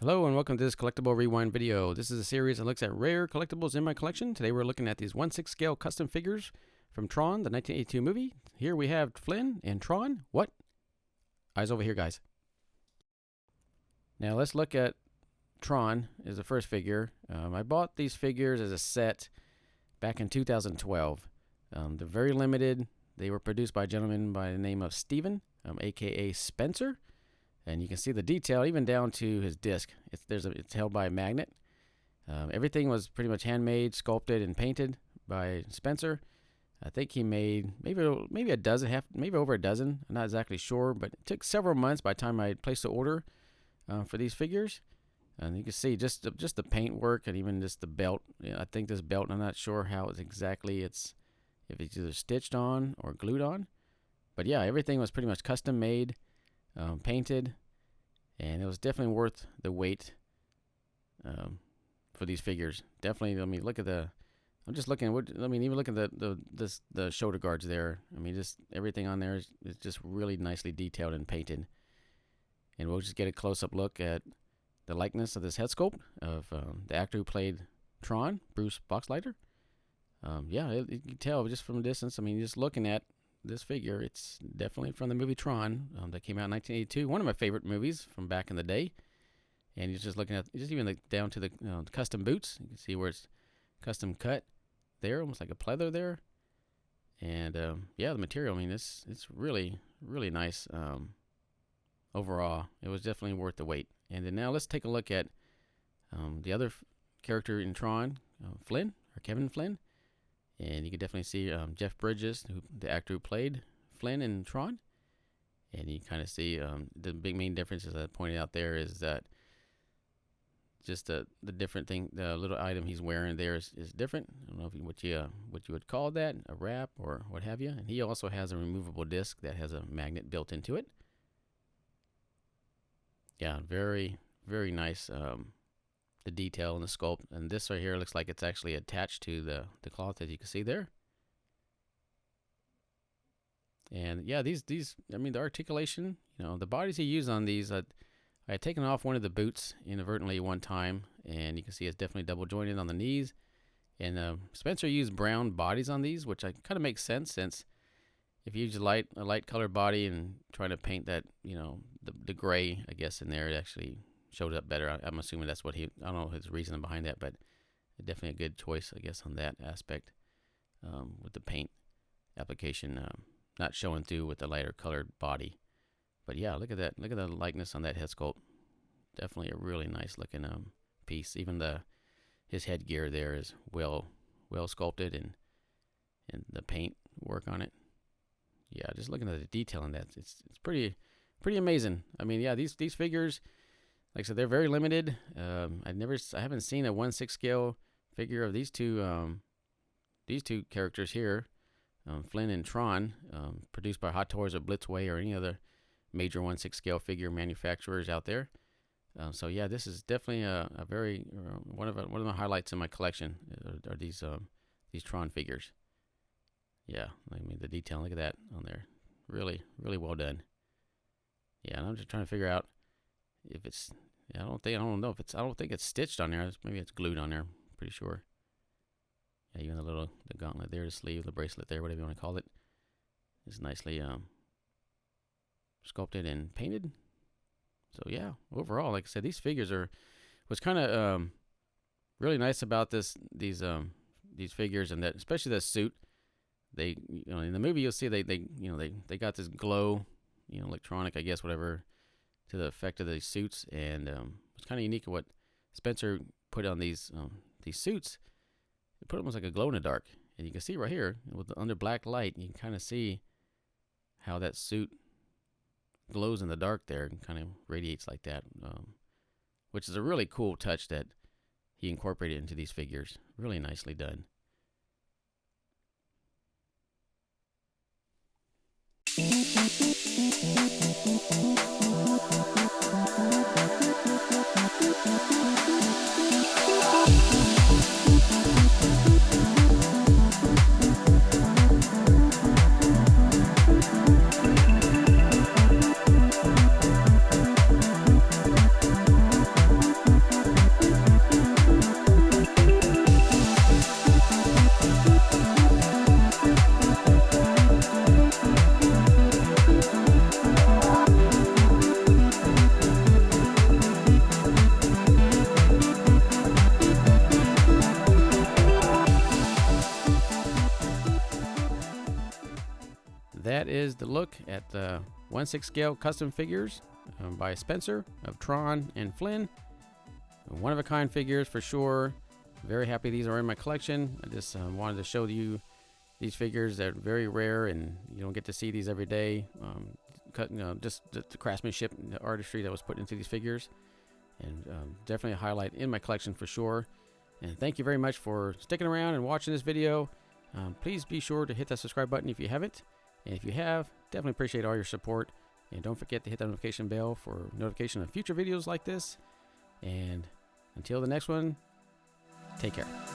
Hello and welcome to this Collectible Rewind video. This is a series that looks at rare collectibles in my collection. Today we're looking at these 1/6 scale custom figures from Tron, the 1982 movie. Here we have Flynn and Tron. What? Eyes over here, guys. Now let's look at Tron as the first figure. I bought these figures as a set back in 2012. They're very limited. They were produced by a gentleman by the name of Steven, aka Spencer. And you can see the detail even down to his disc. It's held by a magnet. Everything was pretty much handmade, sculpted, and painted by Spencer. I think he made maybe a dozen, maybe over a dozen. I'm not exactly sure, but it took several months by the time I placed the order for these figures. And you can see just the paint work and even just the belt. I think this belt, I'm not sure how if it's either stitched on or glued on. But yeah, everything was pretty much custom made. Painted, and it was definitely worth the wait for these figures. Definitely, I mean, look at the. I'm just looking. Even look at the shoulder guards there. I mean, just everything on there is just really nicely detailed and painted. And we'll just get a close-up look at the likeness of this head sculpt of the actor who played Tron, Bruce Boxleitner. Yeah, you can tell just from a distance. I mean, just looking at this figure, it's definitely from the movie Tron that came out in 1982. One of my favorite movies from back in the day. And you're just looking at even down to the custom boots. You can see where it's custom cut there, almost like a pleather there. And yeah, the material. I mean, it's really nice. Overall, it was definitely worth the wait. And then now let's take a look at the other character in Tron, Flynn or Kevin Flynn. And you can definitely see Jeff Bridges, the actor who played Flynn in Tron. And you kind of see the big main difference, as I pointed out there, is that just the different thing, the little item he's wearing there is different. I don't know what you would call that, a wrap or what have you. And he also has a removable disc that has a magnet built into it. Yeah, very nice. The detail and the sculpt, and this right here looks like it's actually attached to the cloth, as you can see there. And yeah, these I mean, the articulation, the bodies he used on these, I had taken off one of the boots inadvertently one time, and you can see it's definitely double jointed on the knees. And Spencer used brown bodies on these, which kind of makes sense, since if you use a light colored body and trying to paint that, the gray, I guess, in there, it actually showed up better. I'm assuming that's what I don't know his reasoning behind that, but definitely a good choice, I guess, on that aspect with the paint application not showing through with the lighter colored body. But yeah, look at that. Look at the likeness on that head sculpt. Definitely a really nice looking piece. Even his headgear there is well sculpted, and the paint work on it. Yeah, just looking at the detail in that, it's pretty amazing. I mean, yeah, these figures, like I said, they're very limited. I haven't seen a 1/6 scale figure of these two characters here, Flynn and Tron, produced by Hot Toys or Blitzway or any other major 1/6 scale figure manufacturers out there. So yeah, this is definitely a very one of the highlights in my collection are these Tron figures. Yeah, I mean, the detail. Look at that on there. Really well done. Yeah, and I'm just trying to figure out if it's, I don't think it's stitched on there. Maybe it's glued on there. Pretty sure. Yeah, even the gauntlet there, the sleeve, the bracelet there, whatever you want to call it, is nicely sculpted and painted. So yeah, overall, like I said, these figures was kind of really nice about these figures, and that especially the suit. They, in the movie you'll see they got this glow, electronic, I guess, whatever, to the effect of these suits. And it's kind of unique what Spencer put on these suits. He put almost like a glow in the dark, and you can see right here under black light, you can kind of see how that suit glows in the dark there and kind of radiates like that, which is a really cool touch that he incorporated into these figures. Really nicely done. is the look at the 1/6 scale custom figures by Spencer of Tron and Flynn. One-of-a-kind figures for sure. Very happy these are in my collection. I just wanted to show you these figures. They're very rare, and you don't get to see these every day. Just the craftsmanship and the artistry that was put into these figures, and definitely a highlight in my collection for sure. And thank you very much for sticking around and watching this video. Please be sure to hit that subscribe button if you haven't, and if you have, definitely appreciate all your support. And don't forget to hit that notification bell for notification of future videos like this. And until the next one, take care.